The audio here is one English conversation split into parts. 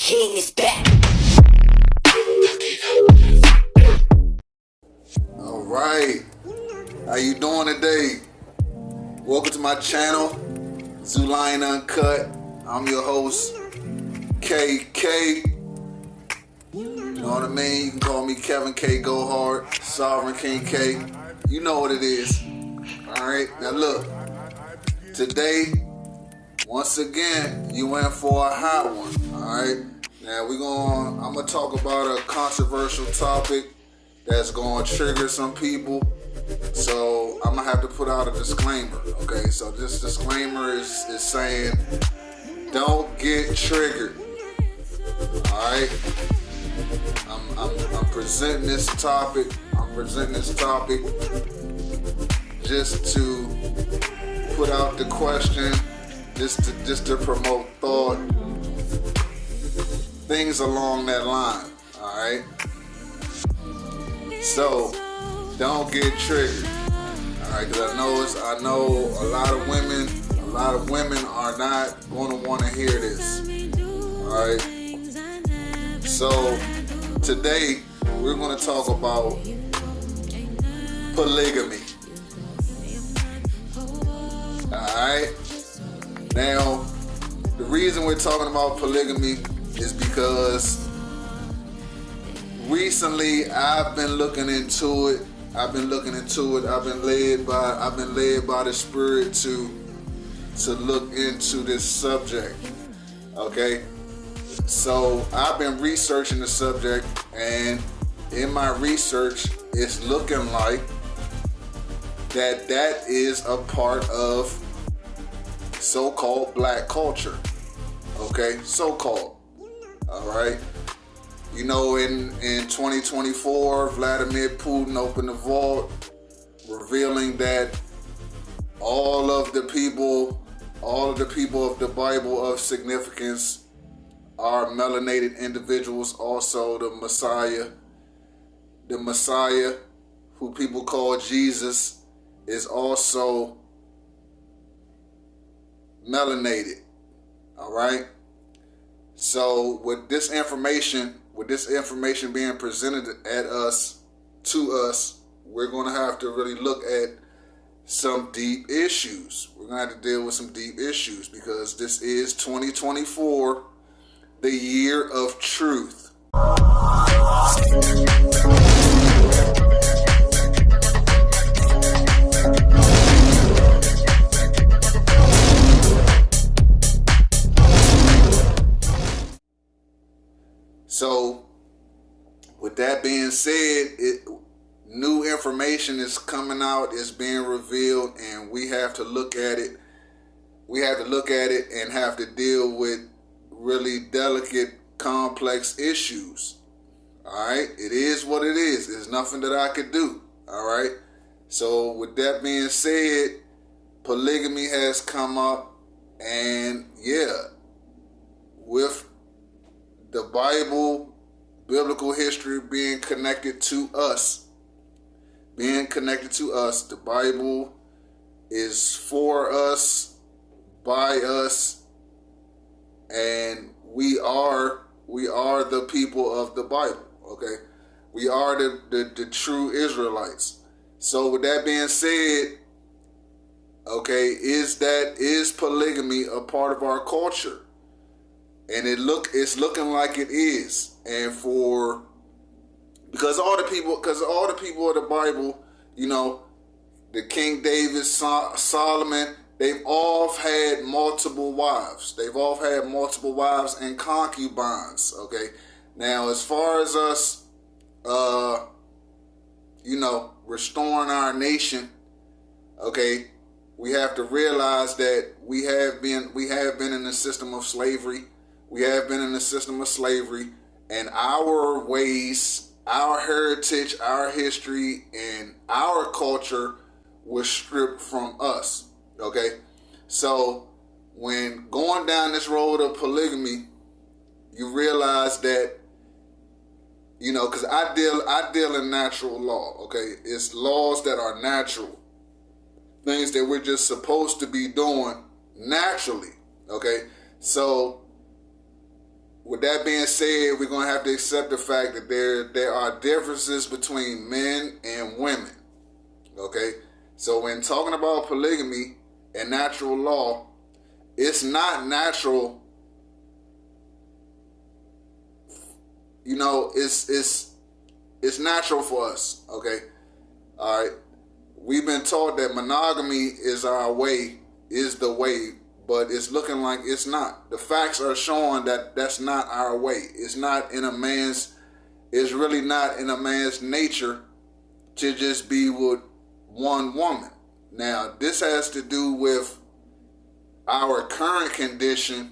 King is back. All right, how you doing today? Welcome to my channel, Zulion Uncut. I'm your host, KK. You know what I mean? You can call me Kevin K. Gohard, Sovereign King K. You know what it is. All right, now look. Today, once again, you in for a hot one. All right. Now I'm gonna talk about a controversial topic that's gonna trigger some people. So I'm gonna have to put out a disclaimer. Okay. So this disclaimer is saying, don't get triggered. All right. I'm presenting this topic. Just to put out the question, just to promote thought, things along that line. All right. So don't get triggered. All right, because I know a lot of women are not going to want to hear this. All right. So today we're going to talk about polygamy. Alright. Now, the reason we're talking about polygamy is because recently I've been looking into it. I've been led by the Spirit to look into this subject. Okay? So I've been researching the subject, and in my research, it's looking like that is a part of so-called black culture. Okay, so-called. All right. You know, in 2024, Vladimir Putin opened the vault, revealing that all of the people of the Bible of significance are melanated individuals. Also, the Messiah, who people call Jesus, is also melanated. All right. So with this information being presented to us, we're going to have to really look at some deep issues. We're going to have to deal with some deep issues because this is 2024, the year of truth. So, with that being said, new information is coming out, is being revealed, and we have to look at it. We have to look at it and have to deal with really delicate, complex issues. All right? It is what it is. There's nothing that I could do. All right? So, with that being said, polygamy has come up, and yeah, with the Bible, biblical history being connected to us. The Bible is for us, by us, and we are the people of the Bible. Okay, we are the true Israelites. So with that being said, okay, is polygamy a part of our culture? And it's looking like it is. And because all the people of the Bible, you know, the King David, Solomon, they've all had multiple wives. And concubines. Okay. Now, as far as us, restoring our nation, okay, we have to realize that we have been in the system of slavery. And our ways, our heritage, our history, and our culture was stripped from us. Okay? So, when going down this road of polygamy, you realize that, you know, because I deal in natural law, okay? It's laws that are natural. Things that we're just supposed to be doing naturally, okay? So, with with that being said, we're going to have to accept the fact that there are differences between men and women. Okay? So when talking about polygamy and natural law, it's not natural. You know, it's natural for us. Okay? All right? We've been taught that monogamy is our way, is the way, but it's looking like it's not. The facts are showing that that's not our way. It's really not in a man's nature to just be with one woman. Now, this has to do with our current condition,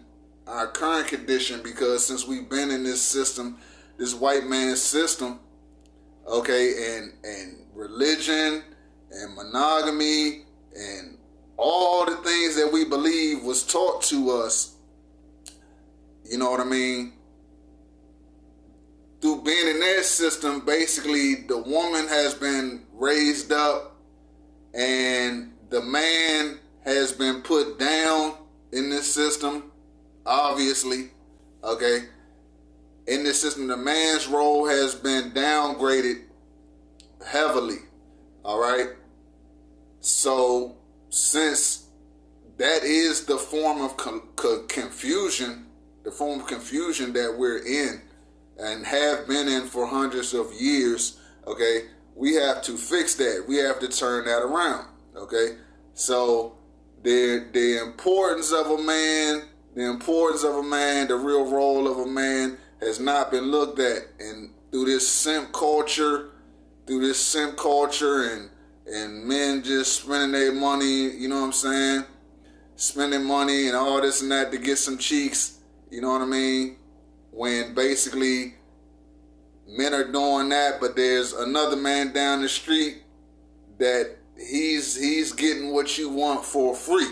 because since we've been in this system, this white man's system, okay, and religion and monogamy and all the things that we believe was taught to us, you know what I mean? Through being in their system, basically the woman has been raised up and the man has been put down in this system, obviously, okay? In this system, the man's role has been downgraded heavily, all right? So, since that is the form of confusion, that we're in and have been in for hundreds of years, okay, we have to fix that. We have to turn that around, okay? So the importance of a man, the real role of a man has not been looked at. And through this simp culture and men just spending their money, you know what I'm saying? Spending money and all this and that to get some cheeks, you know what I mean? When basically men are doing that, but there's another man down the street that he's getting what you want for free.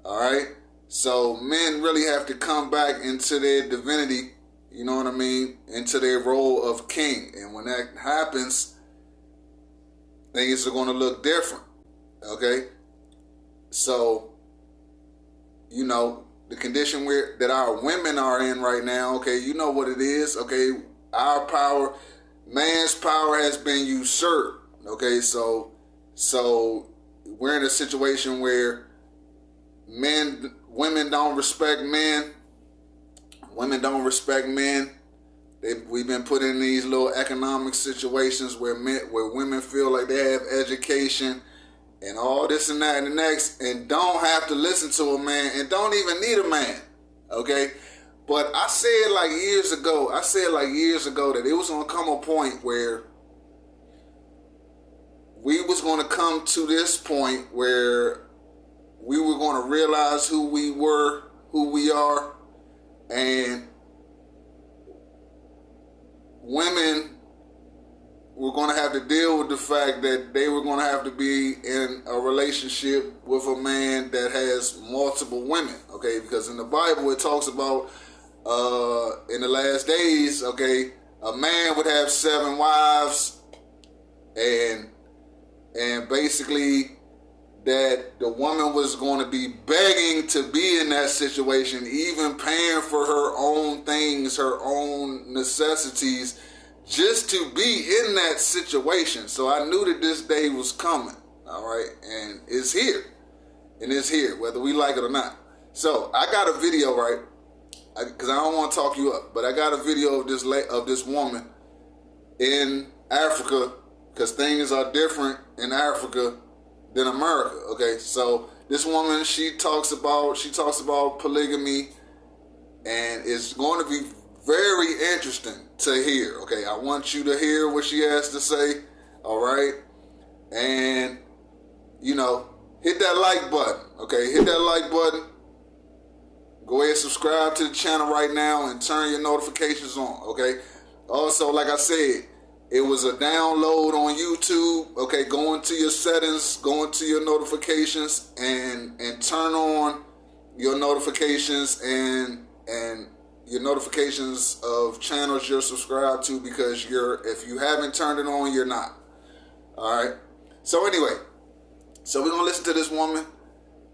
All right? So men really have to come back into their divinity, you know what I mean? Into their role of king. And when that happens, things are going to look different. Okay? So, you know, the condition that our women are in right now, okay, you know what it is, okay? Our power, man's power has been usurped, okay? So we're in a situation where women don't respect men. Women don't respect men. We've been put in these little economic situations where women feel like they have education and all this and that and the next, and don't have to listen to a man and don't even need a man, okay? But I said like years ago that it was going to come a point where we was going to come to this point where we were going to realize who we were, who we are, and women were going to have to deal with the fact that they were going to have to be in a relationship with a man that has multiple women, okay? Because in the Bible it talks about in the last days, okay, a man would have 7 wives, and basically that the woman was going to be begging to be in that situation, even paying for her own things, her own necessities, just to be in that situation. So I knew that this day was coming, all right, and it's here, whether we like it or not. So I got a video, right, because I don't want to talk you up, but I got a video of this woman in Africa, because things are different in Africa than America, okay? So this woman, she talks about polygamy, and it's going to be very interesting to hear, okay? I want you to hear what she has to say, all right? And, you know, hit that like button, okay? Hit that like button. Go ahead and subscribe to the channel right now and turn your notifications on, okay? Also, like I said, it was a download on YouTube, okay? Go into your settings, go into your notifications, and turn on your notifications and your notifications of channels you're subscribed to, because if you haven't turned it on, you're not. All right. So anyway, so we're gonna listen to this woman,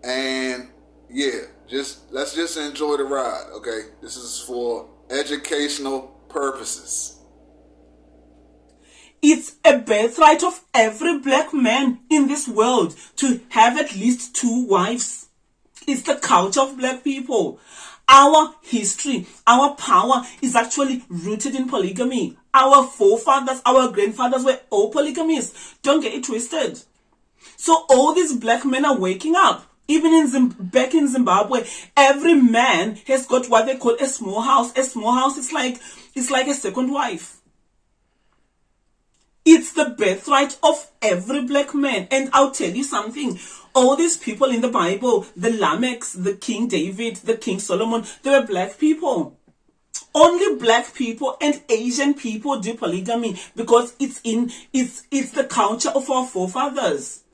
and let's just enjoy the ride, okay? This is for educational purposes. It's a birthright of every black man in this world to have at least 2 wives. It's the culture of black people. Our history, our power is actually rooted in polygamy. Our forefathers, our grandfathers were all polygamists. Don't get it twisted. So all these black men are waking up. Even back in Zimbabwe, every man has got what they call a small house. A small house is like a second wife. It's the birthright of every black man. And I'll tell you something. All these people in the Bible, the Lamechs, the King David, the King Solomon, they were black people. Only black people and Asian people do polygamy because it's the culture of our forefathers.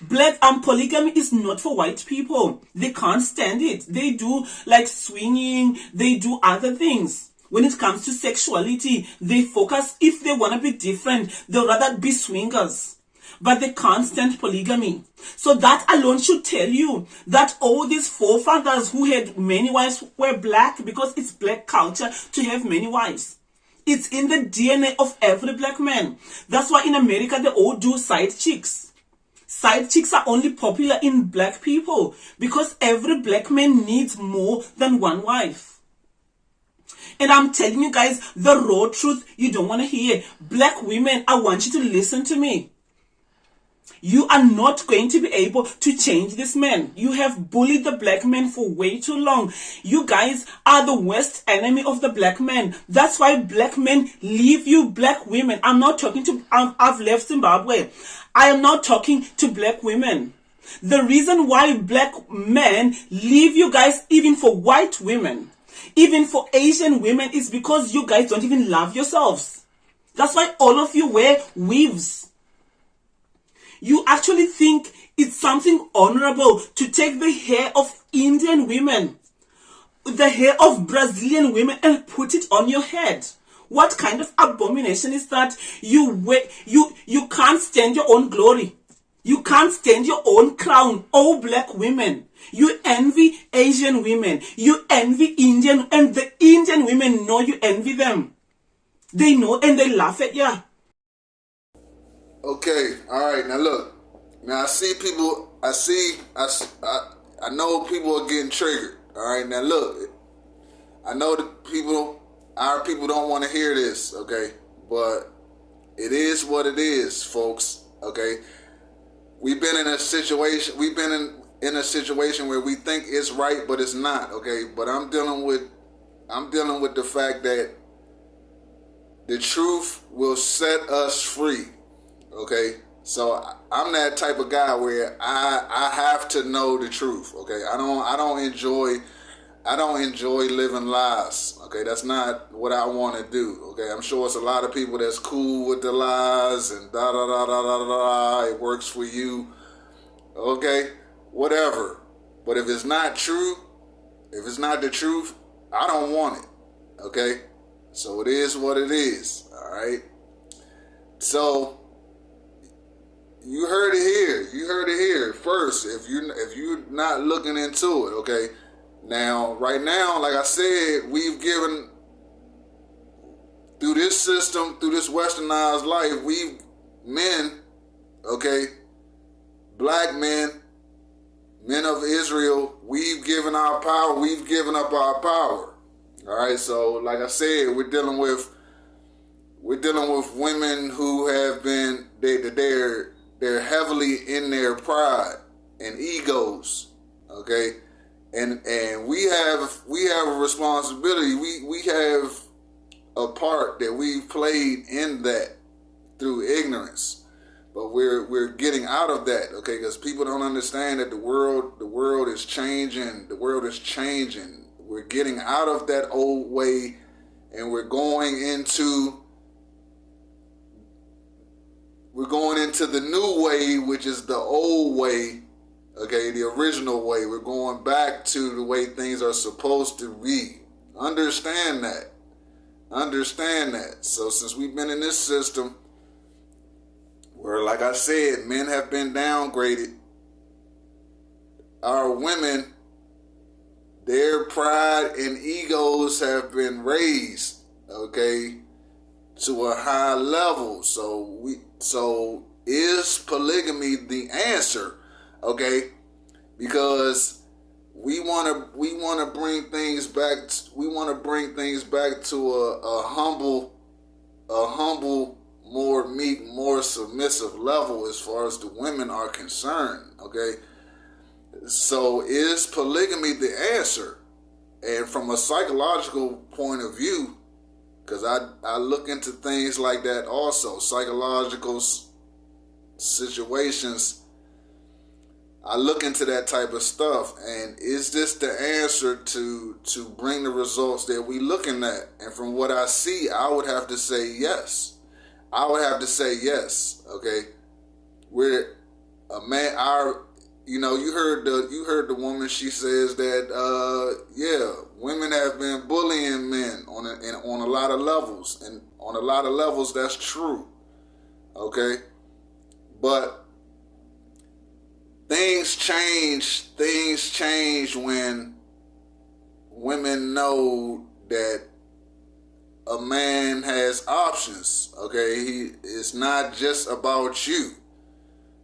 Polygamy is not for white people. They can't stand it. They do like swinging. They do other things. When it comes to sexuality, they focus, if they want to be different, they'll rather be swingers. But they can't stand polygamy. So that alone should tell you that all these forefathers who had many wives were black, because it's black culture to have many wives. It's in the DNA of every black man. That's why in America they all do side chicks. Side chicks are only popular in black people because every black man needs more than one wife. And I'm telling you guys the raw truth you don't want to hear. Black women, I want you to listen to me. You are not going to be able to change this man. You have bullied the black man for way too long. You guys are the worst enemy of the black man. That's why black men leave you, black women. I'm not talking to, I've left Zimbabwe. I am not talking to black women. The reason why black men leave you guys, even for white women, even for Asian women, is because you guys don't even love yourselves. That's why all of you wear weaves. You actually think it's something honorable to take the hair of Indian women, the hair of Brazilian women, and put it on your head. What kind of abomination is that? You can't stand your own glory. You can't stand your own crown. Oh, black women. You envy Asian women. You envy Indian, and the Indian women know you envy them. They know and they laugh at you. Okay, all right. Now look. Now I see people. I know people are getting triggered. All right. Now look. I know our people don't want to hear this. Okay, but it is what it is, folks. Okay. We've been in a situation. We've been in a situation where we think it's right, but it's not. Okay. But I'm dealing with the fact that the truth will set us free. Okay, so I'm that type of guy where I have to know the truth. Okay, I don't enjoy living lies. Okay, that's not what I want to do. Okay, I'm sure it's a lot of people that's cool with the lies and da da da da da da. It works for you. Okay, whatever. But if it's not true, if it's not the truth, I don't want it. Okay, so it is what it is. All right, so. You heard it here. You heard it here first. If you're not looking into it, okay. Now, right now, like I said, we've given through this system, through this westernized life, men, okay, black men, men of Israel, we've given our power. We've given up our power. All right. So, like I said, we're dealing with women who have been they're heavily in their pride and egos, okay, and we have a responsibility. We have a part that we've played in that through ignorance, but we're getting out of that, okay, because people don't understand that the world is changing. The world is changing. We're getting out of that old way, and we're going into the new way, which is the old way, okay, the original way. We're going back to the way things are supposed to be. Understand that. So since we've been in this system where, like I said, men have been downgraded, our women their pride and egos have been raised, okay, to a high level. So is polygamy the answer? Okay, because we want to bring things back. We want to bring things back to a humble, more meek, more submissive level as far as the women are concerned. Okay, so is polygamy the answer? And from a psychological point of view, because I look into things like that also, psychological situations, I look into that type of stuff, and is this the answer to bring the results that we looking at? And from what I see, I would have to say yes. Okay, we're a man. You heard the woman. She says that women have been bullying men on a lot of levels, and on a lot of levels that's true. Okay, but things change when women know that a man has options. Okay, it's not just about you.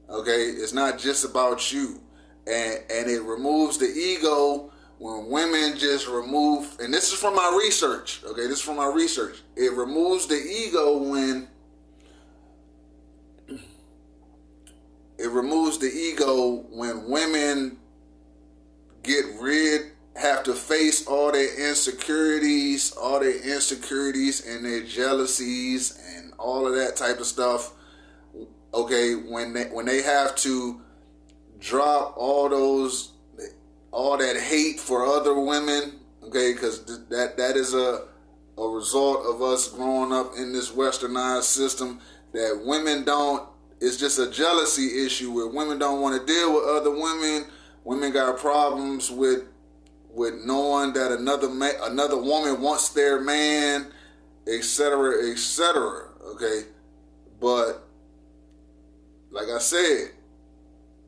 Okay, it's not just about you, and it removes the ego when women just remove. And this is from my research. Okay, this is from my research. It removes the ego when women have to face all their insecurities and their jealousies and all of that type of stuff. Okay, when they have to drop all that hate for other women, okay, because that is a result of us growing up in this westernized system, that women don't. It's just a jealousy issue where women don't want to deal with other women. Women got problems with knowing that another woman wants their man, etc., etc. Okay, but like I said,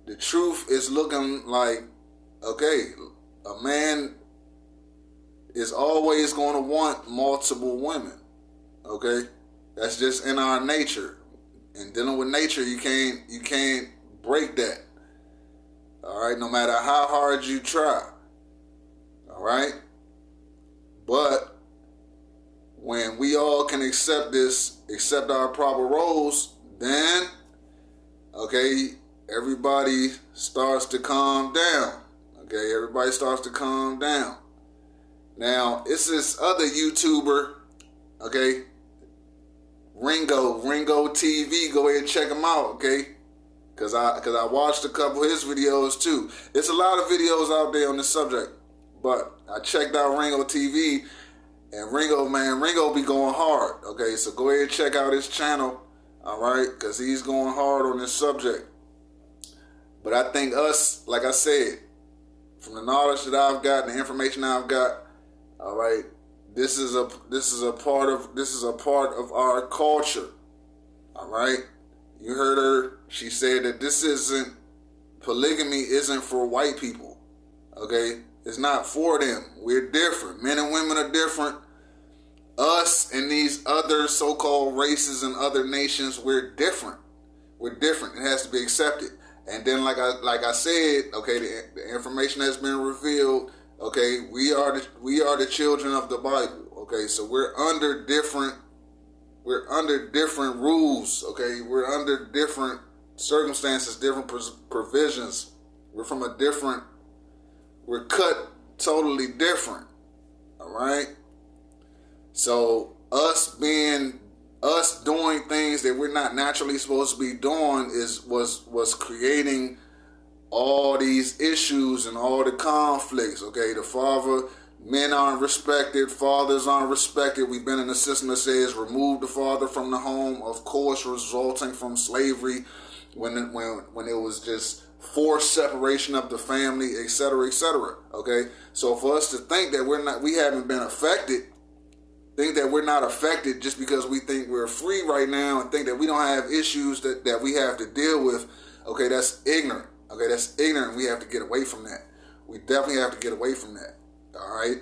the truth is looking like, okay, a man is always going to want multiple women. Okay, that's just in our nature. And dealing with nature, you can't break that. All right, no matter how hard you try. All right, but when we all can accept our proper roles, then okay, everybody starts to calm down. Okay, everybody starts to calm down. Now, it's this other YouTuber, okay, Ringo TV. Go ahead and check him out, okay? Cause I watched a couple of his videos too. It's a lot of videos out there on this subject, but I checked out Ringo TV, and Ringo be going hard. Okay, so go ahead and check out his channel, all right? Cause he's going hard on this subject. But I think us, like I said, from the knowledge that I've got, the information I've got, all right, this is a part of our culture. All right, you heard her. She said that polygamy isn't for white people. Okay, it's not for them. We're different. Men and women are different. Us and these other so-called races and other nations, we're different. We're different. It has to be accepted. And then, like I said, okay, the information has been revealed. Okay, we are the children of the Bible. Okay, so we're under different rules. Okay, we're under different circumstances, different provisions. We're cut totally different. All right. So us doing things that we're not naturally supposed to be doing was creating all these issues and all the conflicts. Okay, men aren't respected, fathers aren't respected. We've been in a system that says remove the father from the home, of course, resulting from slavery, when it was just forced separation of the family, etc., etc. Okay, so for us to think that we haven't been affected, think that we're not affected just because we think we're free right now, and think that we don't have issues that we have to deal with, okay, that's ignorant. Okay, that's ignorant. We have to get away from that. We definitely have to get away from that. All right.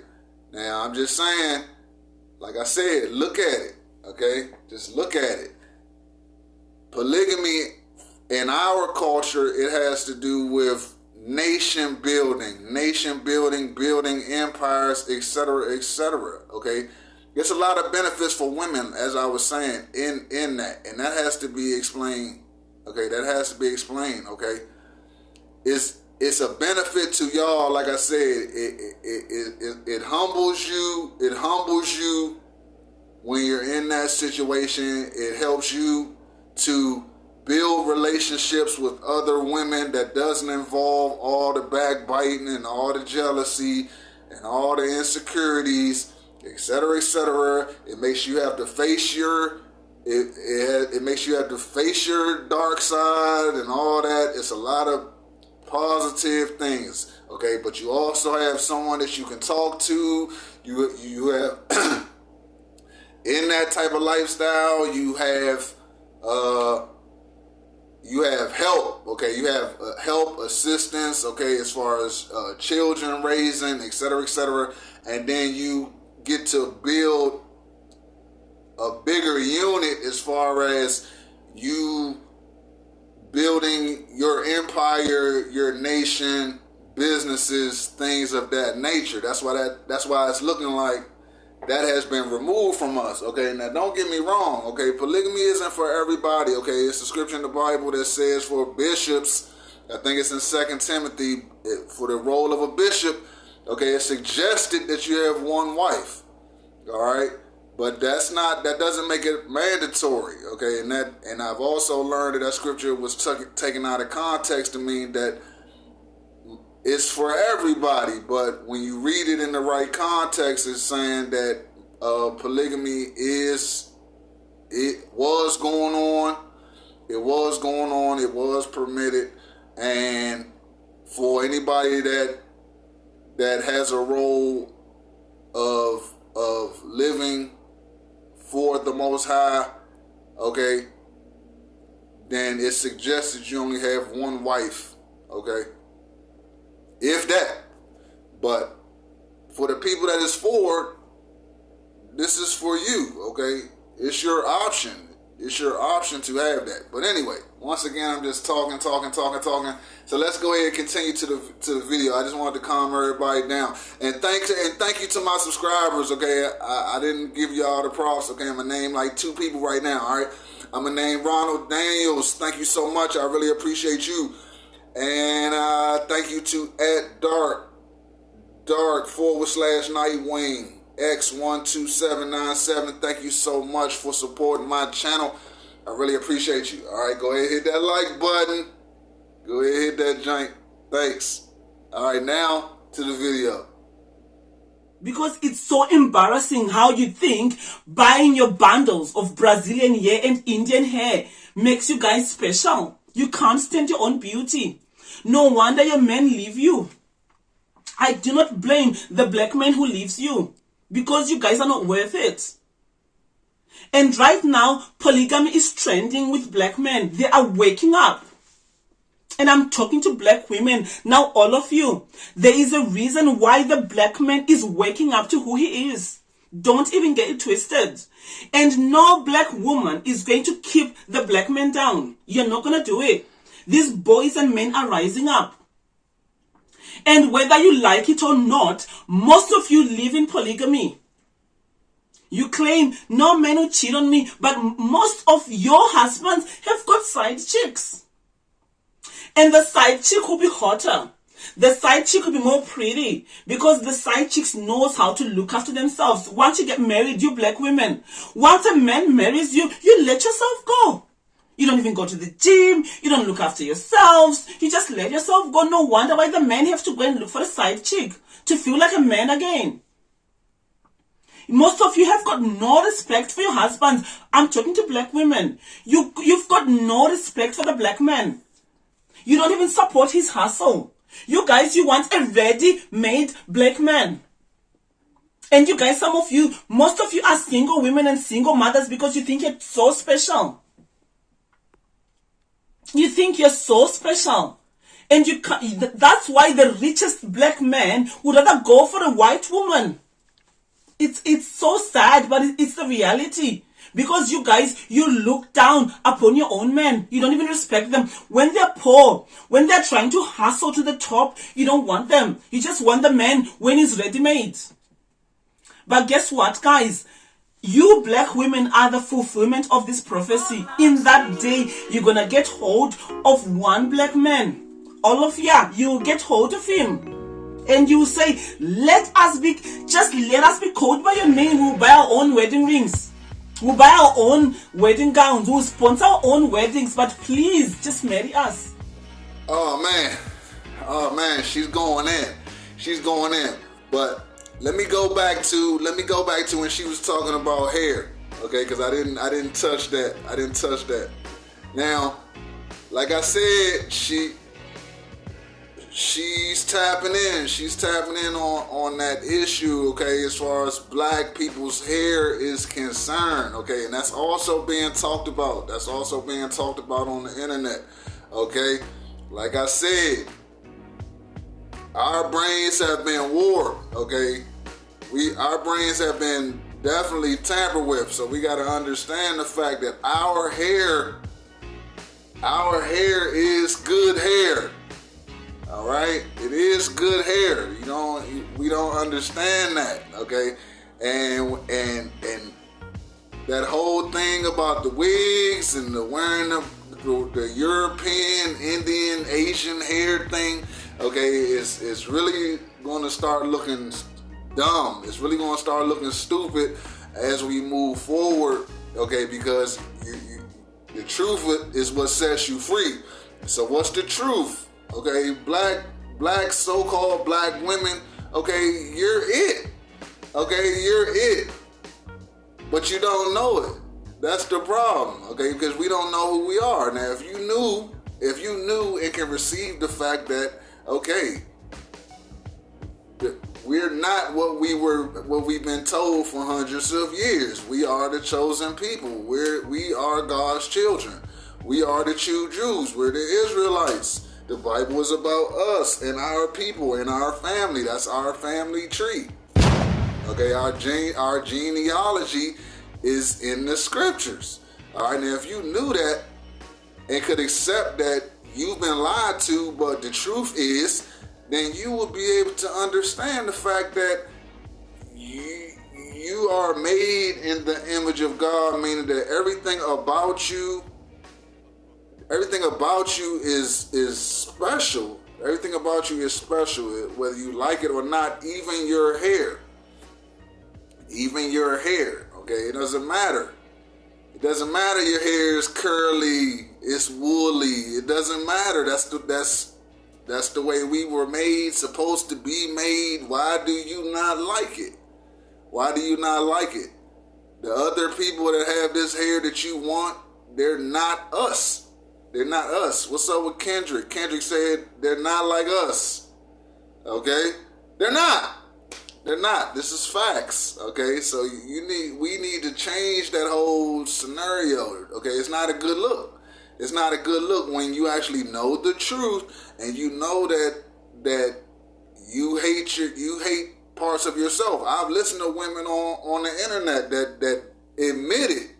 Now, I'm just saying, like I said, look at it. Okay? Just look at it. Polygamy in our culture, it has to do with nation building, building empires, etc., etc. Okay? There's a lot of benefits for women, as I was saying, in that. And that has to be explained. Okay? That has to be explained. Okay? It's a benefit to y'all. Like I said, it humbles you. It humbles you when you're in that situation. It helps you to build relationships with other women that doesn't involve all the backbiting and all the jealousy and all the insecurities, etc., etc. It makes you have to face it makes you have to face your dark side and all that. It's a lot of positive things, okay? But you also have someone that you can talk to. You have in that type of lifestyle, you have help, okay? You have help, assistance, okay, as far as children raising, etc., etc. And then you get to build a bigger unit as far as you building your empire, your nation, businesses, things of that nature. That's why it's looking like that has been removed from us. Okay, now don't get me wrong. Okay, polygamy isn't for everybody. Okay, it's a scripture in the Bible that says for bishops, I think it's in 2 Timothy, for the role of a bishop. Okay, it's suggested that you have one wife. All right. But that doesn't make it mandatory, okay? And I've also learned that scripture was taken out of context to mean that it's for everybody. But when you read it in the right context, it's saying that polygamy was going on, it was permitted, and for anybody that has a role of living for the Most High, okay, then it's suggested you only have one wife, okay, if that. But for the people that is for, this is for you, okay? It's your option. It's your option to have that. But anyway, once again, I'm just talking. So let's go ahead and continue to the video. I just wanted to calm everybody down. And thank you to my subscribers, okay? I didn't give you all the props, okay? I'm going to name like 2 people right now, all right? I'm going to name Ronald Daniels. Thank you so much. I really appreciate you. And thank you to @dark_Nightwing. X12797. Thank you so much for supporting my channel. I really appreciate you. All right, go ahead and hit that like button. Go ahead and hit that joint. Thanks. All right, now to the video. Because it's so embarrassing how you think buying your bundles of Brazilian hair and Indian hair makes you guys special. You can't stand your own beauty. No wonder your men leave you. I do not blame the black man who leaves you, because you guys are not worth it. And right now, polygamy is trending with black men. They are waking up. And I'm talking to black women. Now, all of you, there is a reason why the black man is waking up to who he is. Don't even get it twisted. And no black woman is going to keep the black man down. You're not going to do it. These boys and men are rising up. And whether you like it or not, most of you live in polygamy. You claim no man will cheat on me, but most of your husbands have got side chicks. And the side chick will be hotter. The side chick will be more pretty, because the side chicks knows how to look after themselves. Once you get married, you black women, once a man marries you, you let yourself go. You don't even go to the gym. You don't look after yourselves. You just let yourself go. No wonder why the men have to go and look for a side chick to feel like a man again. Most of you have got no respect for your husbands. I'm talking to black women. You've got no respect for the black man. You don't even support his hustle. You guys, you want a ready-made black man. And you guys, most of you are single women and single mothers because you think you're so special. You think you're so special. And that's why the richest black man would rather go for a white woman. It's so sad, but it's the reality. Because you guys, you look down upon your own men. You don't even respect them. When they're poor, when they're trying to hustle to the top, you don't want them. You just want the man when he's ready-made. But guess what, guys? You black women are the fulfillment of this prophecy. In that day, you're gonna get hold of one black man. All of you'll get hold of him. And you say, let us be called by your name. We'll buy our own wedding rings. We'll buy our own wedding gowns. We'll sponsor our own weddings. But please, just marry us. Oh man, she's going in. But let me go back to when she was talking about hair, okay? Because I didn't touch that. Now, like I said, she's tapping in on that issue, okay, as far as black people's hair is concerned, okay, and that's also being talked about on the internet, okay. Like I said, our brains have been warped, okay. Our brains have been definitely tampered with, so we got to understand the fact that our hair is good hair. All right, it is good hair. We don't understand that, okay? And that whole thing about the wigs and the wearing the European, Indian, Asian hair thing, okay, it's really going to start looking dumb. It's really going to start looking stupid as we move forward, okay? Because the truth is what sets you free. So what's the truth? Okay, black so-called black women, okay, you're it. Okay, you're it. But you don't know it. That's the problem, okay, because we don't know who we are. Now, if you knew and can receive the fact that, okay, we're not what we've been told for hundreds of years. We are the chosen people. We are God's children. We are the true Jews. We're the Israelites. The Bible is about us and our people and our family. That's our family tree. Okay, our genealogy is in the scriptures. All right, now if you knew that and could accept that you've been lied to, but the truth is, then you would be able to understand the fact that you are made in the image of God, meaning that everything about you is special. Everything about you is special, whether you like it or not, even your hair. Okay, it doesn't matter. It doesn't matter your hair is curly, it's woolly. It doesn't matter. That's the way we were made, supposed to be made. Why do you not like it? Why do you not like it? The other people that have this hair that you want, they're not us. They're not us. What's up with Kendrick? Kendrick said they're not like us. Okay? They're not. They're not. This is facts. Okay? So we need to change that whole scenario. Okay? It's not a good look. It's not a good look when you actually know the truth and you know that you hate parts of yourself. I've listened to women on the internet that admit it.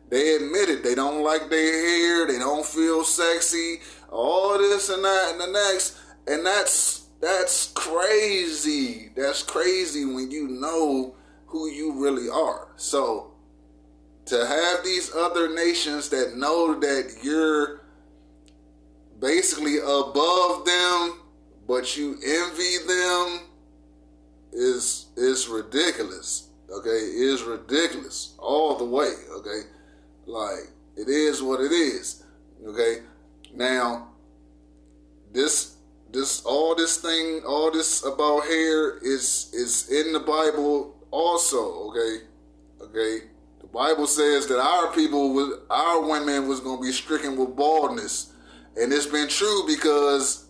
They admit it. They don't like their hair. They don't feel sexy. All this and that and the next. And that's crazy. That's crazy when you know who you really are. So to have these other nations that know that you're basically above them, but you envy them, is ridiculous. Okay, it is ridiculous all the way. Okay. Like, it is what it is. Okay? Now, all this about hair is in the Bible also, okay? Okay? The Bible says that our women was going to be stricken with baldness. And it's been true because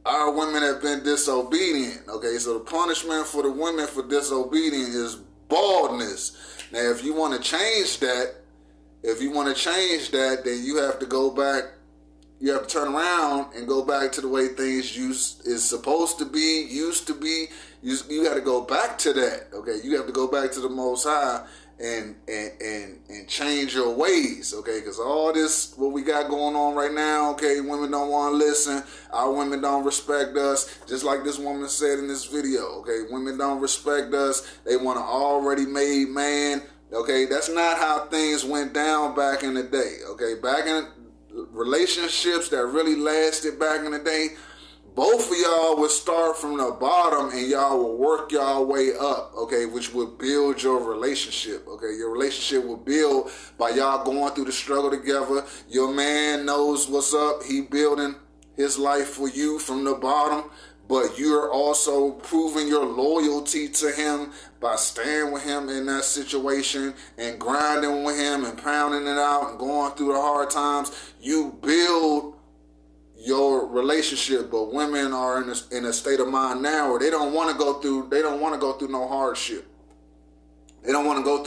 our women have been disobedient, okay? So the punishment for the women for disobedience is baldness. Now, if you want to change that, then you have to go back, you have to turn around and go back to the way things is supposed to be, used to be. You got to go back to that. Okay, you have to go back to the Most High and change your ways. Okay, because all this what we got going on right now. Okay, women don't want to listen. Our women don't respect us. Just like this woman said in this video. Okay, women don't respect us. They want an already made man. Okay, that's not how things went down back in the day. Okay, back in relationships that really lasted back in the day, both of y'all would start from the bottom and y'all will work y'all way up, okay, which would build your relationship, okay? Your relationship will build by y'all going through the struggle together. Your man knows what's up. He building his life for you from the bottom, but you're also proving your loyalty to him by staying with him in that situation and grinding with him and pounding it out and going through the hard times. You build your relationship, but women are in a state of mind now where they don't want to go through no hardship. They don't want to go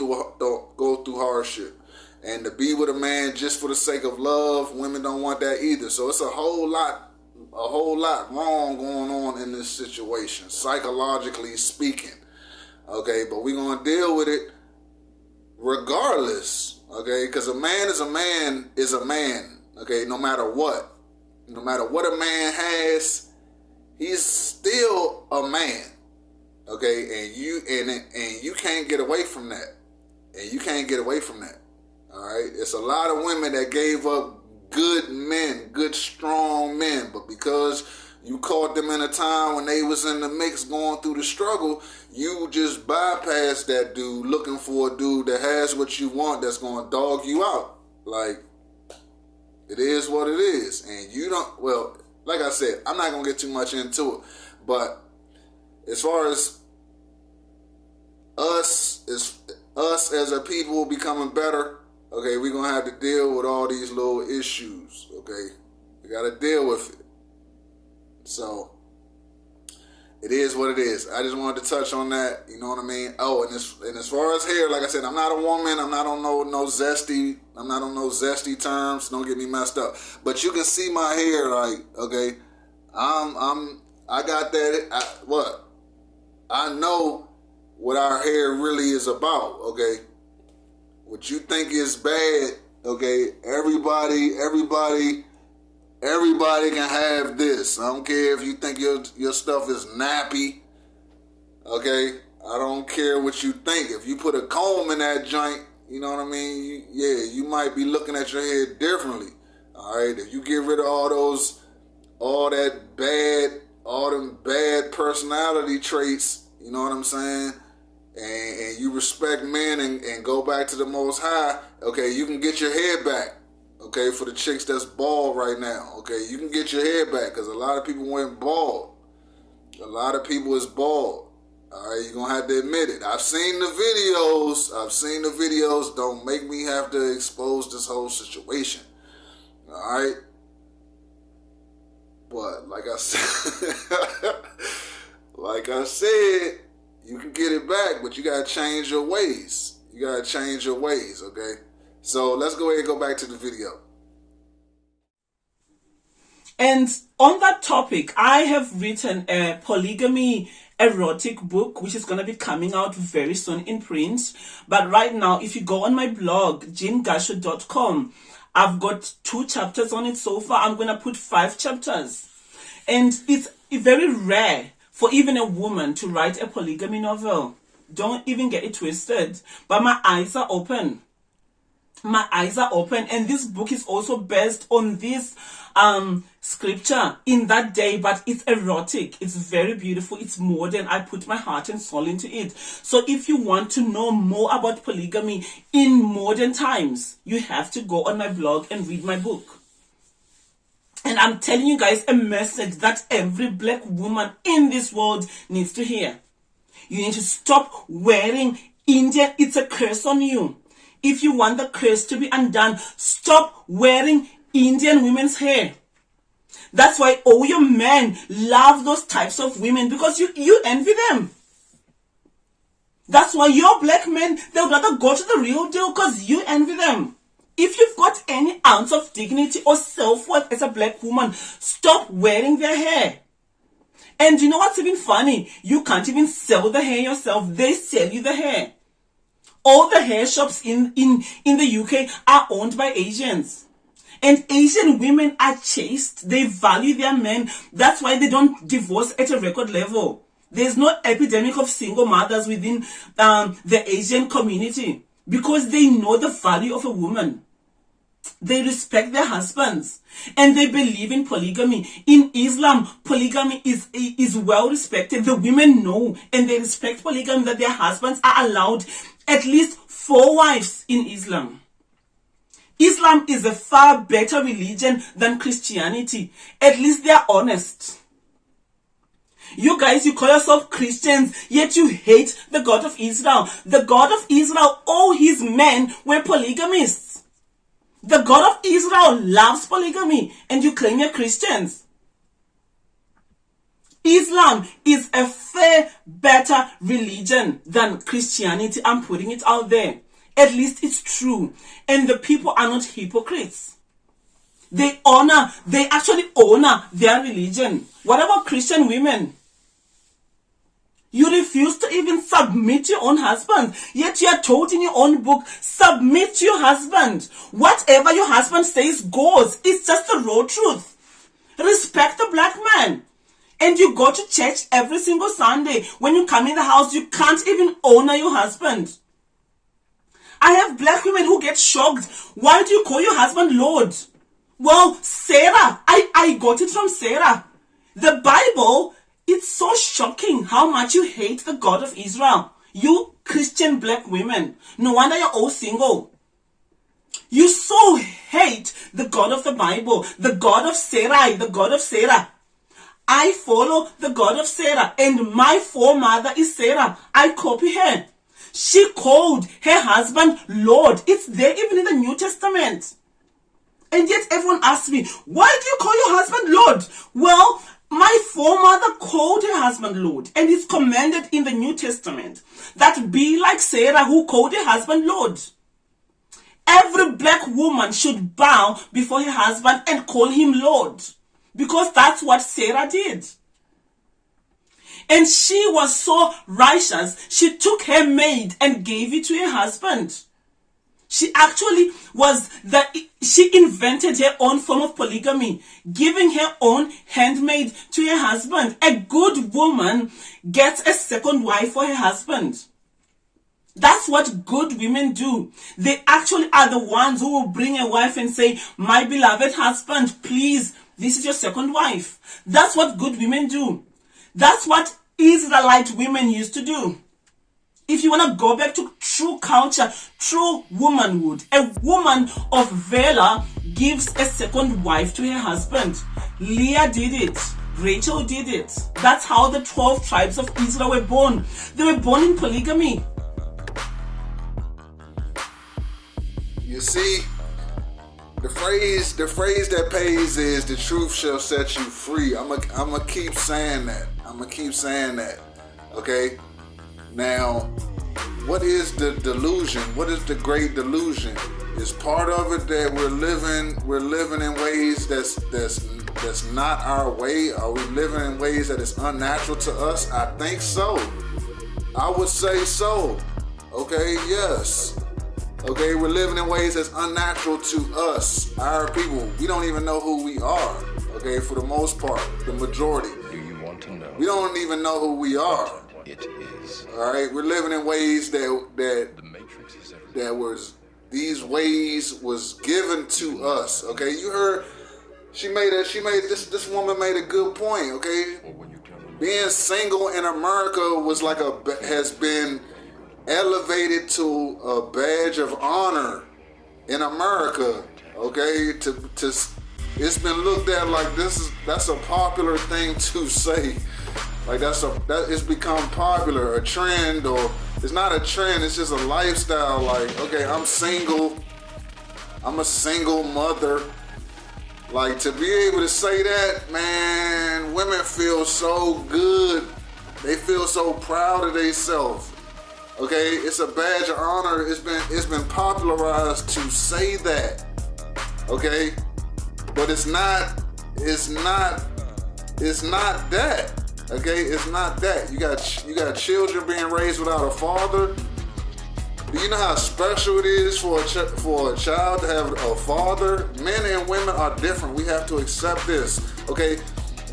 through hardship. And to be with a man just for the sake of love, women don't want that either. So it's a whole lot wrong going on in this situation, psychologically speaking. Okay, but we're going to deal with it regardless, okay? Because a man is a man, okay, no matter what. No matter what a man has, he's still a man, okay? And you can't get away from that. And you can't get away from that, all right? It's a lot of women that gave up good men, good, strong men, but because you caught them in a time when they was in the mix going through the struggle, you just bypass that dude looking for a dude that has what you want that's going to dog you out. Like, it is what it is. And you don't, well, like I said, I'm not going to get too much into it. But as far as us as a people becoming better, okay, we're going to have to deal with all these little issues, okay? We got to deal with it. So, it is what it is. I just wanted to touch on that, you know what I mean? Oh, and as far as hair, like I said, I'm not a woman. I'm not on no zesty terms. Don't get me messed up. But you can see my hair, like, okay, I got that. I know what our hair really is about, okay? What you think is bad, okay? Everybody can have this. I don't care if you think your stuff is nappy. Okay? I don't care what you think. If you put a comb in that joint, you know what I mean? You might be looking at your hair differently. Alright? If you get rid of all them bad personality traits, you know what I'm saying? And you respect men and go back to the Most High, okay, you can get your hair back. Okay, for the chicks that's bald right now. Okay, you can get your hair back because a lot of people went bald. A lot of people is bald. All right, you're going to have to admit it. I've seen the videos. Don't make me have to expose this whole situation. All right? But like I said, you can get it back, but you got to change your ways. Okay? So let's go ahead and go back to the video. And on that topic, I have written a polygamy erotic book, which is going to be coming out very soon in print. But right now, if you go on my blog, jingasho.com, I've got 2 chapters on it so far. I'm going to put 5 chapters. And it's very rare for even a woman to write a polygamy novel. Don't even get it twisted. But my eyes are open. And this book is also based on this scripture in that day, but it's erotic. It's very beautiful. It's modern. I put my heart and soul into it. So if you want to know more about polygamy in modern times, you have to go on my blog and read my book. And I'm telling you guys a message that every black woman in this world needs to hear. You need to stop wearing Indian. It's a curse on you. If you want the curse to be undone, stop wearing Indian women's hair. That's why all your men love those types of women, because you envy them. That's why your black men, they'd rather go to the real deal because you envy them. If you've got any ounce of dignity or self-worth as a black woman, stop wearing their hair. And you know what's even funny? You can't even sell the hair yourself. They sell you the hair. All the hair shops in the UK are owned by Asians. And Asian women are chaste. They value their men. That's why they don't divorce at a record level. There's no epidemic of single mothers within the Asian community because they know the value of a woman. They respect their husbands and they believe in polygamy. In Islam, polygamy is well respected. The women know and they respect polygamy, that their husbands are allowed at least 4 wives in Islam. Islam is a far better religion than Christianity. At least they are honest. You guys, you call yourself Christians, yet you hate the God of Israel. The God of Israel, all his men were polygamists. The God of Israel loves polygamy, and you claim you're Christians. Islam is a far better religion than Christianity. I'm putting it out there. At least it's true. And the people are not hypocrites. They actually honor their religion. What about Christian women? You refuse to even submit to your own husband. Yet you are told in your own book, submit to your husband. Whatever your husband says goes. It's just the raw truth. Respect the black man. And you go to church every single Sunday. When you come in the house, you can't even honor your husband. I have black women who get shocked. Why do you call your husband Lord? Well, Sarah, I got it from Sarah. The Bible, it's so shocking how much you hate the God of Israel. You Christian black women. No wonder you're all single. You so hate the God of the Bible, the God of Sarai, the God of Sarah. I follow the God of Sarah, and my foremother is Sarah. I copy her. She called her husband Lord. It's there even in the New Testament. And yet everyone asks me, why do you call your husband Lord? Well, my foremother called her husband Lord. And it's commanded in the New Testament that be like Sarah, who called her husband Lord. Every black woman should bow before her husband and call him Lord. Because that's what Sarah did. And she was so righteous, she took her maid and gave it to her husband. She actually she invented her own form of polygamy, giving her own handmaid to her husband. A good woman gets a second wife for her husband. That's what good women do. They actually are the ones who will bring a wife and say, my beloved husband, please, this is your second wife. That's what good women do. That's what Israelite women used to do. If you want to go back to true culture, true womanhood, a woman of valor gives a second wife to her husband. Leah did it. Rachel did it. That's how the 12 tribes of Israel were born. They were born in polygamy. You see, the phrase that pays is the truth shall set you free. I'm gonna keep saying that. Okay? Now, what is the delusion? What is the great delusion? Is part of it that we're living in ways that's not our way? Are we living in ways that is unnatural to us? I think so. I would say so. Okay, yes. Okay, we're living in ways that's unnatural to us, our people. We don't even know who we are. Okay, for the most part, the majority. Do you want to know? We don't even know who we are. It is. All right, we're living in ways The Matrix is everything. these ways was given to us. Okay, you heard this woman made a good point. Okay, being single in America has been elevated to a badge of honor in America. Okay, it's been looked at like that's a popular thing to say. Like it's become popular, a trend, or it's not a trend, it's just a lifestyle. Like, okay, I'm single, I'm a single mother. Like, to be able to say that, man, women feel so good. They feel so proud of themselves. Okay, it's a badge of honor. It's been popularized to say that. Okay, but it's not that. Okay, it's not that. You got children being raised without a father. Do you know how special it is for a child to have a father? Men and women are different. We have to accept this. Okay,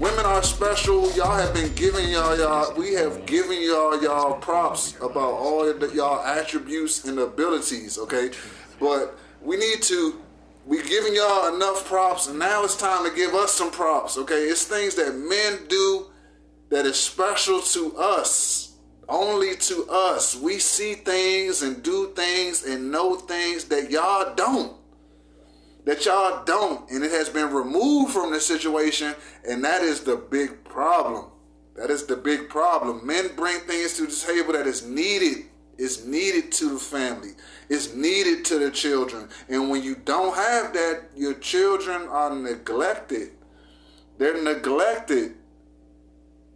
women are special. Y'all have been giving we have given y'all props about all of y'all attributes and abilities. Okay, but we giving y'all enough props, and now it's time to give us some props. Okay, it's things that men do that is special to us, only to us. We see things and do things and know things that y'all don't. And it has been removed from the situation, and that is the big problem. That is the big problem. Men bring things to the table that is needed. It's needed to the family. It's needed to the children. And when you don't have that, your children are neglected. They're neglected.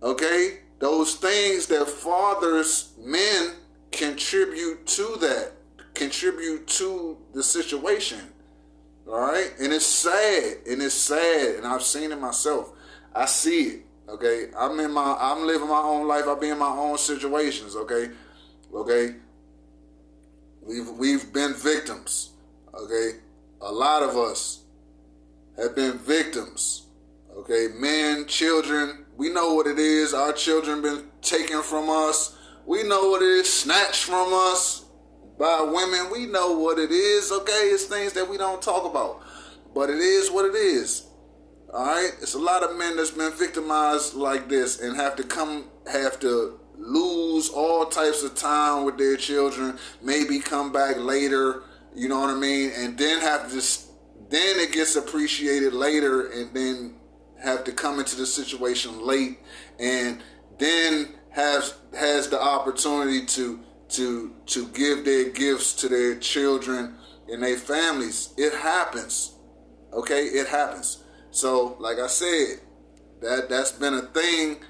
Okay? Those things that fathers, men, contribute to the situation. All right? And it's sad. And I've seen it myself. I see it. Okay? I'm living my own life. I've been in my own situations. Okay? Okay? We've been victims. Okay? A lot of us have been victims. Okay? Men, children, we know what it is. Our children been taken from us. We know what it is, snatched from us by women. We know what it is. Okay? It's things that we don't talk about. But it is what it is. Alright? It's a lot of men that's been victimized like this and have to lose all types of time with their children, maybe come back later, you know what I mean? And then then it gets appreciated later, and then have to come into the situation late, and then has the opportunity to give their gifts to their children and their families. It happens. Okay, it happens. So, like I said, that's been a thing,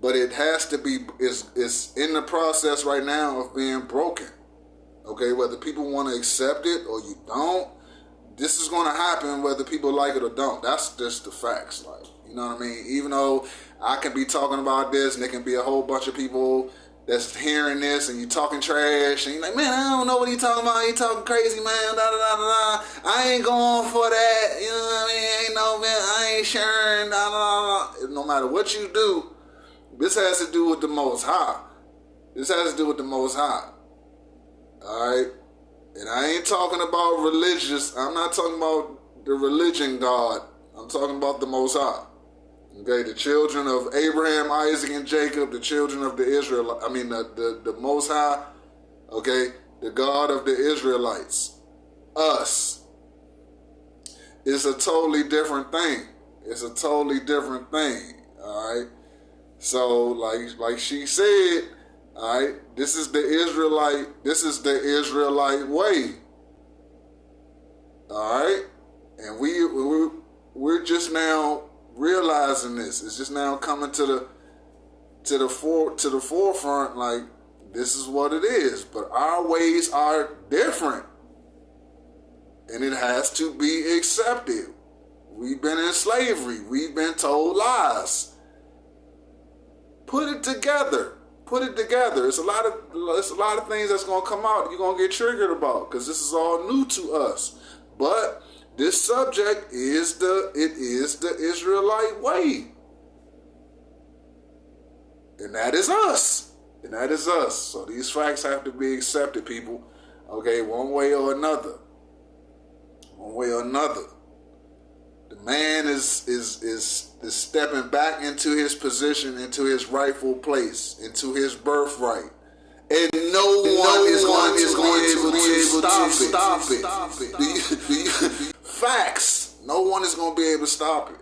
but it has to be, it's in the process right now of being broken. Okay, whether people want to accept it or you don't, this is going to happen whether people like it or don't. That's just the facts. Like, you know what I mean? Even though I can be talking about this and there can be a whole bunch of people that's hearing this and you talking trash and you're like, man, I don't know what he talking about. He talking crazy, man. Da, da, da, da, da. I ain't going for that. You know what I mean? Ain't no, man, I ain't sharing. Da, da, da. No matter what you do, this has to do with the Most High. This has to do with the Most High. Alright? And I ain't talking about religious. I'm not talking about the religion God. I'm talking about the Most High. Okay, the children of Abraham, Isaac, and Jacob, the children of the Israelites. I mean, the Most High, okay, the God of the Israelites. Us. It's a totally different thing. It's a totally different thing, all right? So, like she said, all right, this is the Israelite way. All right? And we're just now realizing this. It's just now coming to the forefront, like, this is what it is. But our ways are different. And it has to be accepted. We've been in slavery. We've been told lies. Put it together. Put it together. It's a lot of things that's gonna come out. You're gonna get triggered about, because this is all new to us. But this subject is the Israelite way, and that is us. And that is us. So these facts have to be accepted, people. Okay, one way or another. One way or another. The man is stepping back into his position, into his rightful place, into his birthright. And no one is going to be able to stop it. Facts. No one is going to be able to stop it.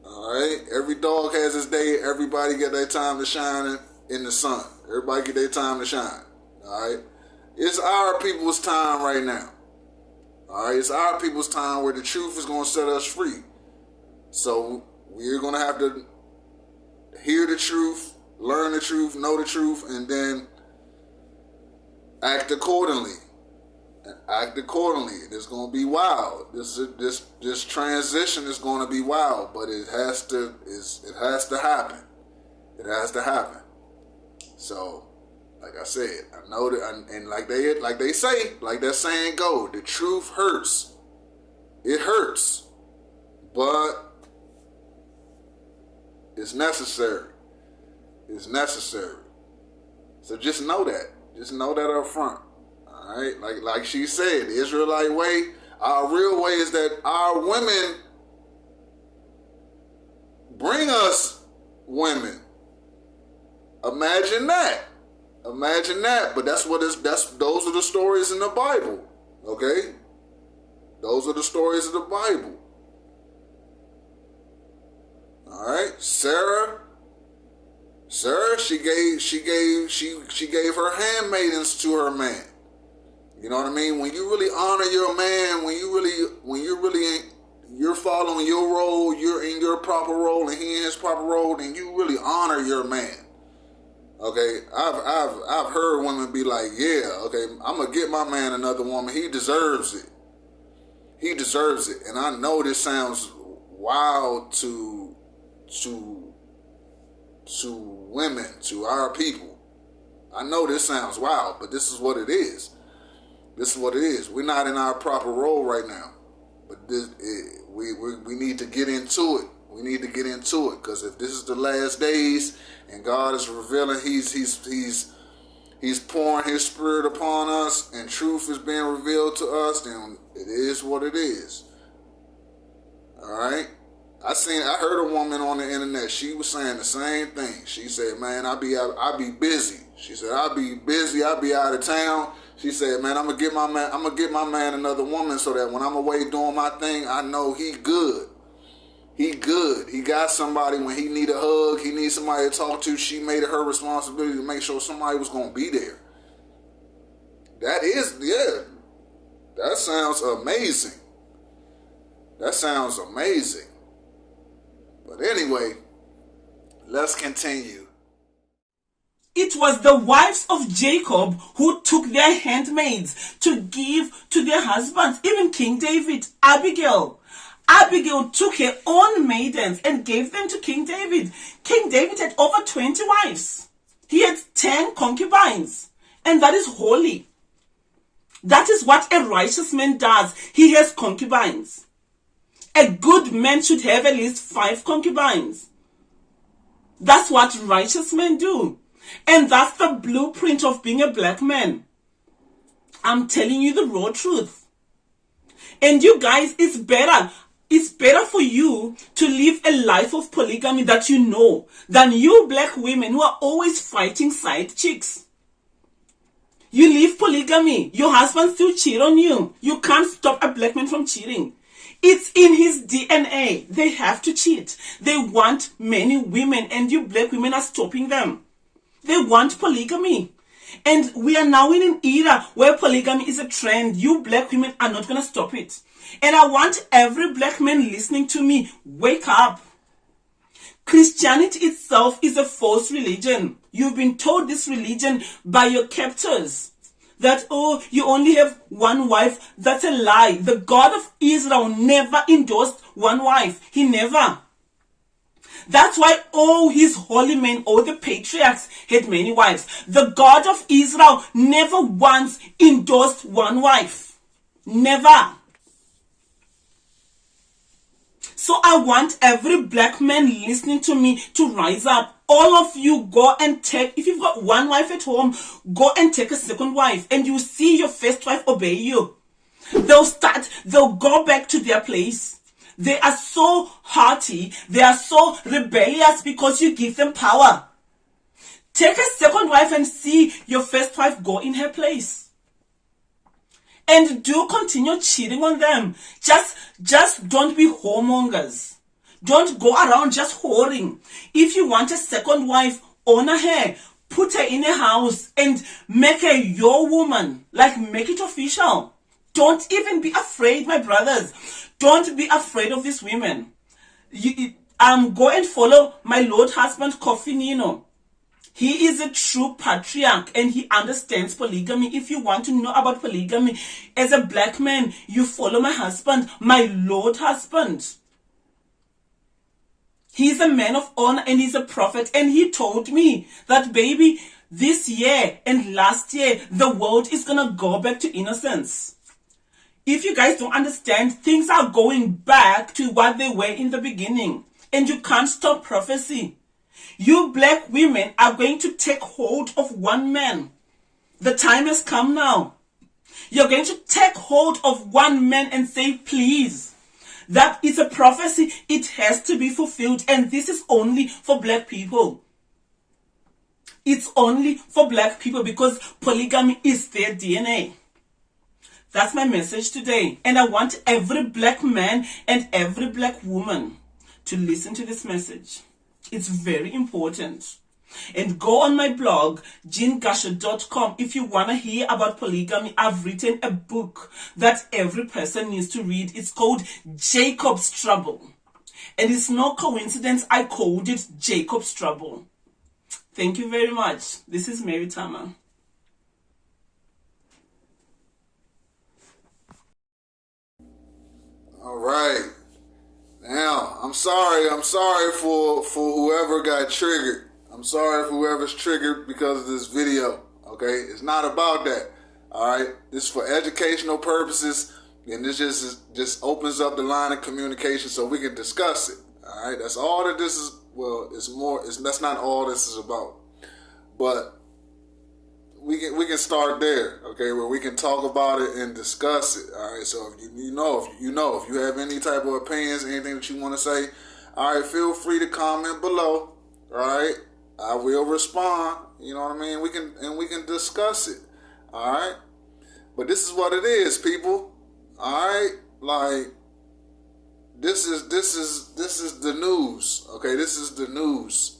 Alright? Every dog has his day. Everybody get their time to shine in the sun. Everybody get their time to shine. Alright? It's our people's time right now. Alright, it's our people's time where the truth is going to set us free. So we're going to have to hear the truth, learn the truth, know the truth, and then act accordingly. And act accordingly. It's going to be wild. This transition is going to be wild, but it has to happen. It has to happen. So, like I said, I know that, and like they say, like that saying go, the truth hurts. It hurts, but it's necessary. It's necessary. So just know that. Just know that up front. All right, like she said, the Israelite way, our real way is that our women bring us women. Imagine that. Imagine that. But those are the stories in the Bible. Okay? Those are the stories of the Bible. All right? Sarah, she gave her handmaidens to her man. You know what I mean? When you really honor your man, you're following your role, you're in your proper role and he in his proper role, then you really honor your man. Okay, I've heard women be like, yeah, okay, I'm gonna get my man another woman. He deserves it. He deserves it. And I know this sounds wild to women, to our people. I know this sounds wild, but this is what it is. This is what it is. We're not in our proper role right now, but we need to get into it. We need to get into it, because if this is the last days and God is revealing, He's pouring His Spirit upon us, and truth is being revealed to us, then it is what it is. All right. I heard a woman on the internet. She was saying the same thing. She said, "Man, I be busy." She said, "I be busy. I be out of town." She said, "Man, I'm gonna get my man another woman so that when I'm away doing my thing, I know he good. He good. He got somebody when he need a hug. He needs somebody to talk to." She made it her responsibility to make sure somebody was gonna be there. That sounds amazing. That sounds amazing. But anyway, let's continue. It was the wives of Jacob who took their handmaids to give to their husbands. Even King David, Abigail took her own maidens and gave them to King David. King David had over 20 wives. He had 10 concubines. And that is holy. That is what a righteous man does. He has concubines. A good man should have at least 5 concubines. That's what righteous men do. And that's the blueprint of being a black man. I'm telling you the raw truth. And you guys, it's better for you to live a life of polygamy that you know than you black women who are always fighting side chicks. You live polygamy. Your husband still cheat on you. You can't stop a black man from cheating. It's in his DNA. They have to cheat. They want many women, and you black women are stopping them. They want polygamy. And we are now in an era where polygamy is a trend. You black women are not going to stop it. And I want every black man listening to me, wake up. Christianity itself is a false religion. You've been told this religion by your captors. That, oh, you only have one wife. That's a lie. The God of Israel never endorsed one wife. He never. That's why all his holy men, all the patriarchs, had many wives. The God of Israel never once endorsed one wife. Never. So I want every black man listening to me to rise up. All of you go and take, if you've got one wife at home, go and take a second wife, and you see your first wife obey you. They'll go back to their place. They are so haughty, they are so rebellious because you give them power. Take a second wife and see your first wife go in her place. And do continue cheating on them. Just don't be whoremongers. Don't go around just whoring. If you want a second wife, honor her. Put her in a house and make her your woman. Like, make it official. Don't even be afraid, my brothers. Don't be afraid of these women. Go and follow my Lord husband, Kofi Nino. He is a true patriarch and he understands polygamy. If you want to know about polygamy, as a black man, you follow my husband, my Lord husband. He's a man of honor and he's a prophet. And he told me that, baby, this year and last year, the world is going to go back to innocence. If you guys don't understand, things are going back to what they were in the beginning. And you can't stop prophecy. You black women are going to take hold of one man. The time has come now. You're going to take hold of one man and say, please. That is a prophecy. It has to be fulfilled. And this is only for black people. It's only for black people because polygamy is their DNA. That's my message today. And I want every black man and every black woman to listen to this message. It's very important. And go on my blog, jeangasha.com, if you want to hear about polygamy. I've written a book that every person needs to read. It's called Jacob's Trouble. And it's no coincidence I called it Jacob's Trouble. Thank you very much. This is Mary Tama. All right. Now, I'm sorry for whoever got triggered. I'm sorry for whoever's triggered because of this video. Okay, it's not about that. All right, this is for educational purposes, and this just opens up the line of communication so we can discuss it. All right, that's all that this is. Well, that's not all this is about, but we can start there, okay, where we can talk about it and discuss it. All right, so if you have any type of opinions, anything that you want to say, all right, feel free to comment below. All right, I will respond. You know what I mean? We can discuss it. All right, but this is what it is, people. All right, like this is the news. Okay, this is the news.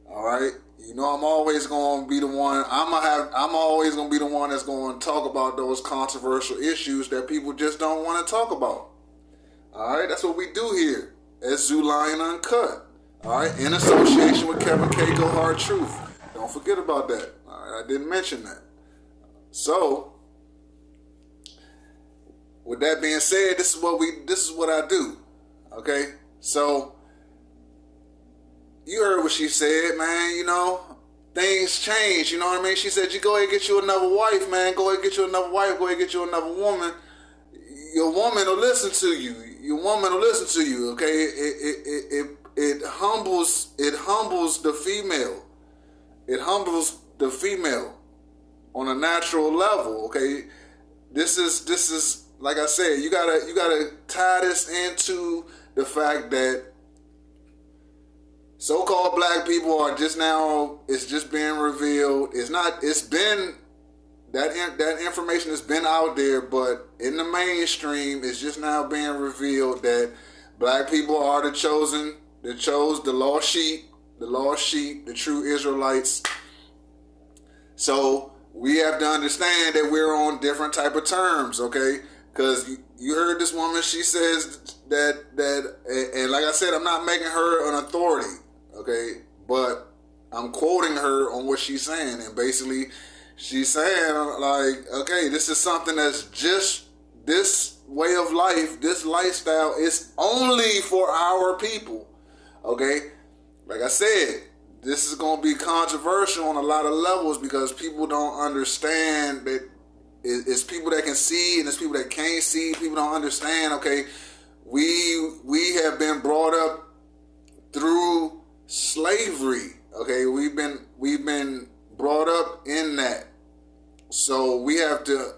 All right. You know, I'm always going to be the one. I'm always going to be the one that's going to talk about those controversial issues that people just don't want to talk about. All right, that's what we do here at Zoo Lion Uncut. All right, in association with Kevin K. Go Hard Truth. Don't forget about that. All right, I didn't mention that. So, with that being said, this is what I do. Okay, so. You heard what she said, man. You know, things change. You know what I mean? She said, you go ahead and get you another wife, man. Go ahead and get you another wife. Go ahead and get you another woman. Your woman will listen to you. Your woman will listen to you, okay? It humbles the female. It humbles the female on a natural level, okay? This is like I said, you gotta tie this into the fact that so-called black people are just now, it's just being revealed. It's been, that information has been out there, but in the mainstream, it's just now being revealed that black people are the chosen, the lost sheep, the true Israelites. So we have to understand that we're on different type of terms, okay? Because you heard this woman, she says that, and like I said, I'm not making her an authority. Okay, but I'm quoting her on what she's saying, and basically she's saying, like, okay, this is something that's just this way of life, this lifestyle is only for our people. Okay, like I said, this is going to be controversial on a lot of levels because people don't understand that it's people that can see and it's people that can't see. People don't understand. Okay, we have been brought up through slavery. Okay, we've been brought up in that, so we have to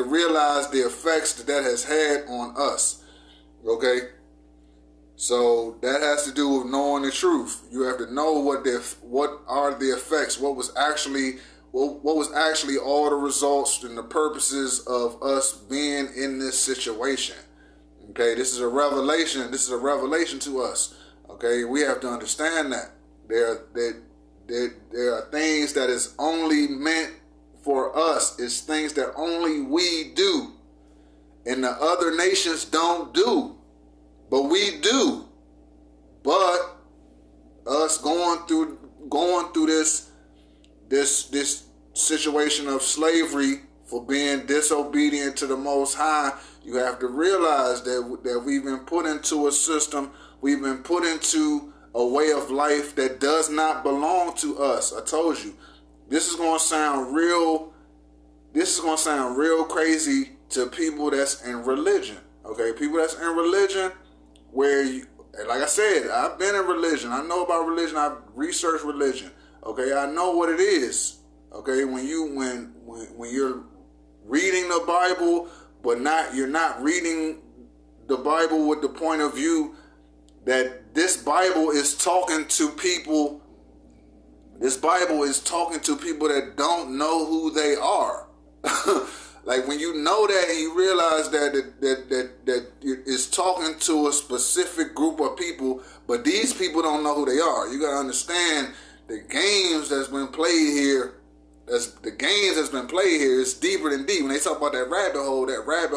realize the effects that has had on us. Okay, so that has to do with knowing the truth. You have to know what are the effects, what was actually all the results and the purposes of us being in this situation. Okay, this is a revelation. This is a revelation to us. Okay, we have to understand that there are things that is only meant for us. It's things that only we do, and the other nations don't do, but we do. But us going through this situation of slavery for being disobedient to the Most High, you have to realize that we've been put into a system, we've been put into a way of life that does not belong to us. I told you, this is gonna sound real crazy to people that's in religion. Okay, people that's in religion, where like I said, I've been in religion. I know about religion. I've researched religion. Okay, I know what it is. Okay, when you're reading the Bible, but you're not reading the Bible with the point of view that this Bible is talking to people. This Bible is talking to people that don't know who they are. Like when you know that and you realize that it's talking to a specific group of people, but these people don't know who they are. You gotta understand the games that's been played here. The games that's been played here is deeper than deep. When they talk about that rabbit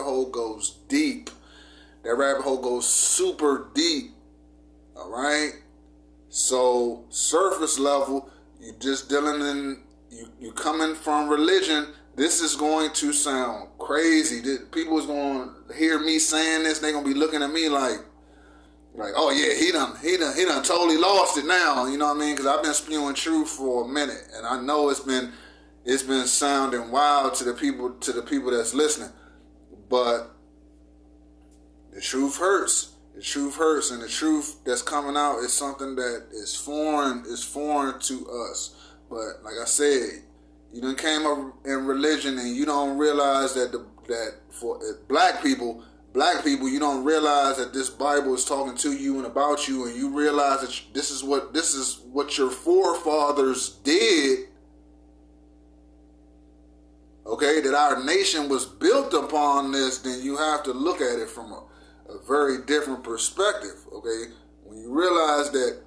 hole goes deep. That rabbit hole goes super deep. All right. So surface level, you just dealing in you coming from religion. This is going to sound crazy. People is going to hear me saying this. They're going to be looking at me like, oh yeah, he done totally lost it now. You know what I mean? Because I've been spewing truth for a minute, and I know it's been sounding wild to the people that's listening. But the truth hurts. The truth hurts, and the truth that's coming out is something that is foreign to us. But like I said, you done came up in religion and you don't realize that for black people, you don't realize that this Bible is talking to you and about you, and you realize that this is what your forefathers did. Okay, that our nation was built upon this. Then you have to look at it from a very different perspective. Okay, when you realize that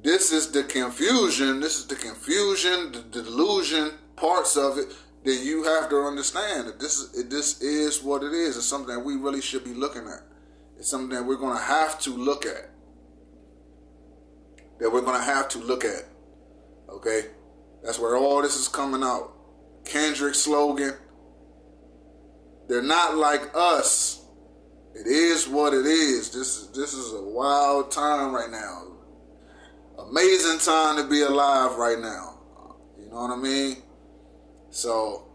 this is the confusion, the delusion parts of it, then you have to understand that this is what it is. It's something that we really should be looking at. It's something that we're going to have to look at. Okay? That's where all this is coming out. Kendrick's slogan, they're not like us. It is what it is. This is a wild time right now. Amazing time to be alive right now. You know what I mean? So,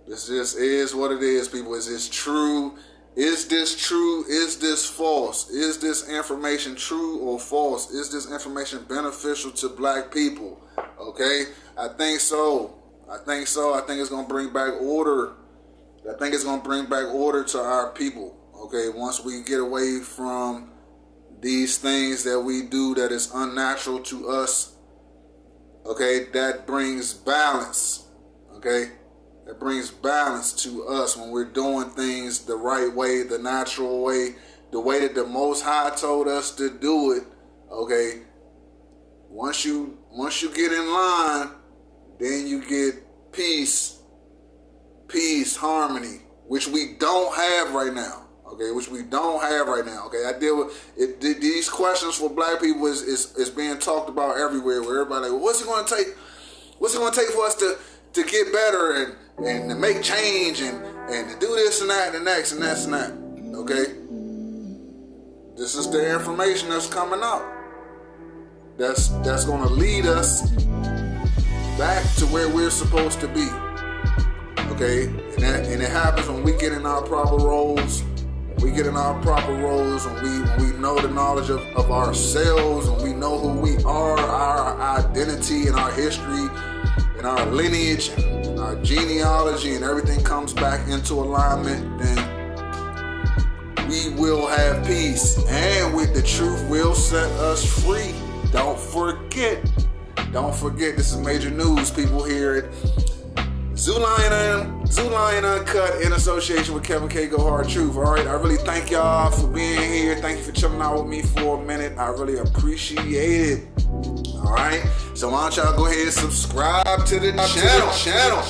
this just is what it is, people. Is this true? Is this true? Is this false? Is this information true or false? Is this information beneficial to black people? Okay? I think so. I think it's going to bring back order. I think it's going to bring back order to our people. Okay? Once we get away from these things that we do that is unnatural to us, okay, that brings balance, okay? That brings balance to us when we're doing things the right way, the natural way, the way that the Most High told us to do it, okay? Once you get in line, then you get peace, harmony, which we don't have right now. Okay, Okay, I deal with it. These questions for black people is being talked about everywhere. Where everybody like, well, what's it going to take? What's it going to take for us to get better and to make change and to do this and that and the next and that's and that? Okay, this is the information that's coming out. That's going to lead us back to where we're supposed to be. Okay, and it happens when we get in our proper roles. We get in our proper roles when we know the knowledge of ourselves, and we know who we are, our identity and our history and our lineage and our genealogy, and everything comes back into alignment, then we will have peace, and with the truth will set us free. Don't forget, this is major news, people. Hear it. Zoolion Uncut in association with Kevin K. Go Hard Truth. All right, I really thank y'all for being here. Thank you for chilling out with me for a minute. I really appreciate it. All right, so why don't y'all go ahead and subscribe to the channel.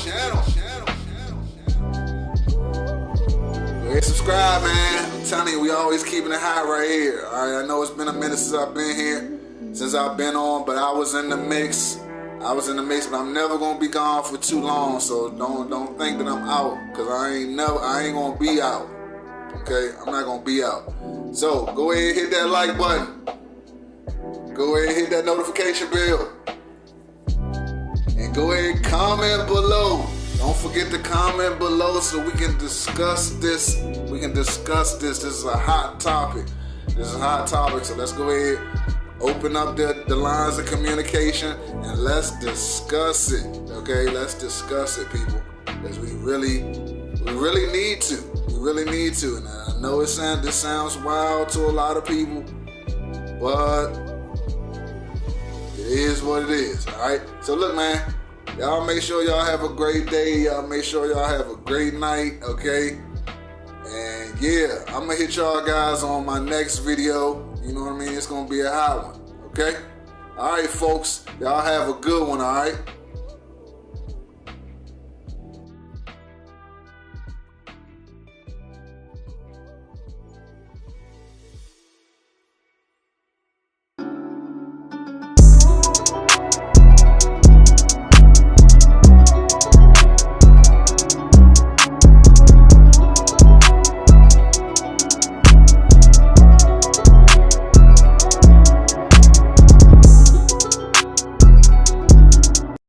Go ahead, subscribe, man. I'm telling you, we always keeping it high right here. All right, I know it's been a minute since I've been here. since I've been on, but I was in the mix. But I'm never gonna be gone for too long. So don't think that I'm out, cause I ain't gonna be out. Okay, I'm not gonna be out. So go ahead and hit that like button. Go ahead and hit that notification bell. And go ahead and comment below. Don't forget to comment below so we can discuss this. This is a hot topic. So let's go ahead, open up the lines of communication, and let's discuss it. Okay, let's discuss it, people. Because we really need to. And I know this sounds wild to a lot of people, but it is what it is. All right. So look, man. Y'all make sure y'all have a great day. Y'all make sure y'all have a great night, okay? And yeah, I'm gonna hit y'all guys on my next video. You know what I mean? It's gonna be a hot one, okay? All right, folks. Y'all have a good one, all right?